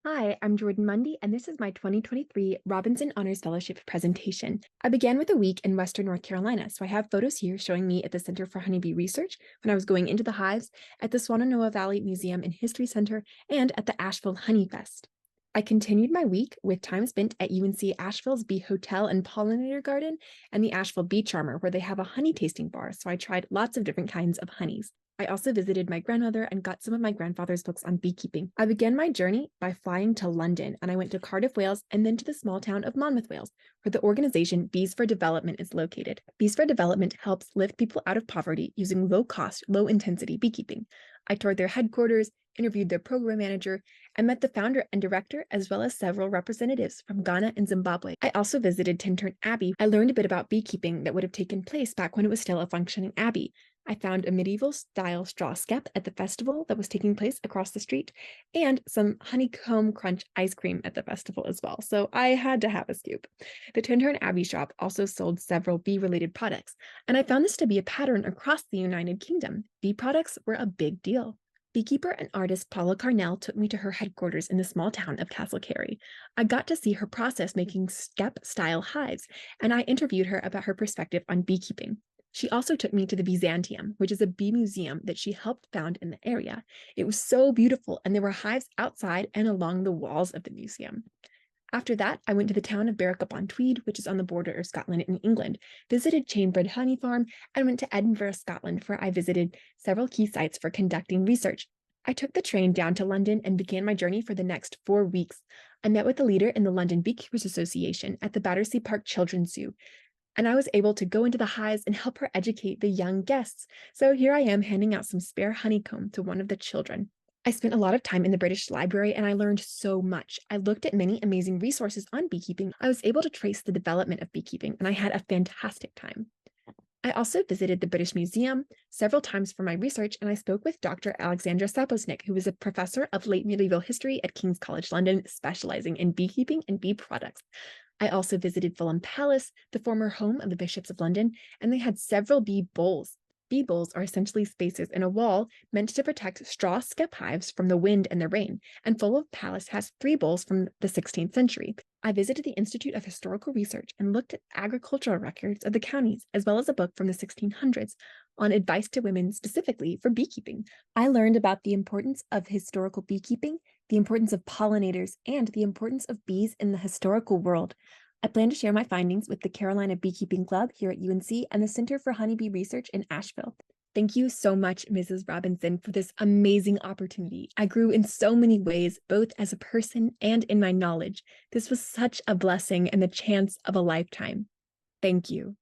Hi, I'm Jordan Mundy, and this is my 2023 Robinson Honors Fellowship presentation. I began with a week in Western North Carolina, so I have photos here showing me at the Center for Honeybee Research when I was going into the hives, at the Swannanoa Valley Museum and History Center, and at the Asheville Honey Fest. I continued my week with time spent at UNC Asheville's Bee Hotel and Pollinator Garden and the Asheville Bee Charmer, where they have a honey tasting bar, so I tried lots of different kinds of honeys. I also visited my grandmother and got some of my grandfather's books on beekeeping. I began my journey by flying to London, and I went to Cardiff, Wales, and then to the small town of Monmouth, Wales, where the organization Bees for Development is located. Bees for Development helps lift people out of poverty using low-cost, low-intensity beekeeping. I toured their headquarters, interviewed their program manager, and met the founder and director, as well as several representatives from Ghana and Zimbabwe. I also visited Tintern Abbey. I learned a bit about beekeeping that would have taken place back when it was still a functioning abbey. I found a medieval-style straw skep at the festival that was taking place across the street, and some honeycomb crunch ice cream at the festival as well, so I had to have a scoop. The Tintern Abbey shop also sold several bee-related products, and I found this to be a pattern across the United Kingdom. Bee products were a big deal. Beekeeper and artist Paula Carnell took me to her headquarters in the small town of Castlecarry. I got to see her process making skep-style hives, and I interviewed her about her perspective on beekeeping. She also took me to the Byzantium, which is a bee museum that she helped found in the area. It was so beautiful, and there were hives outside and along the walls of the museum. After that, I went to the town of Berwick-upon-Tweed, which is on the border of Scotland and England, visited Chainbred Honey Farm, and went to Edinburgh, Scotland, where I visited several key sites for conducting research. I took the train down to London and began my journey for the next 4 weeks. I met with the leader in the London Beekeepers Association at the Battersea Park Children's Zoo, and I was able to go into the hives and help her educate the young guests. So here I am handing out some spare honeycomb to one of the children. I spent a lot of time in the British Library and I learned so much. I looked at many amazing resources on beekeeping. I was able to trace the development of beekeeping, and I had a fantastic time. I also visited the British Museum several times for my research, and I spoke with Dr. Alexandra Saposnik, who is a professor of late medieval history at King's College London, specializing in beekeeping and bee products. I also visited Fulham Palace, the former home of the Bishops of London, and they had several bee bowls. Bee bowls are essentially spaces in a wall meant to protect straw skep hives from the wind and the rain, and Fulham Palace has 3 bowls from the 16th century. I visited the Institute of Historical Research and looked at agricultural records of the counties, as well as a book from the 1600s on advice to women specifically for beekeeping. I learned about the importance of historical beekeeping, the importance of pollinators, and the importance of bees in the historical world. I plan to share my findings with the Carolina Beekeeping Club here at UNC and the Center for Honeybee Research in Asheville. Thank you so much, Mrs. Robinson, for this amazing opportunity. I grew in so many ways, both as a person and in my knowledge. This was such a blessing and the chance of a lifetime. Thank you.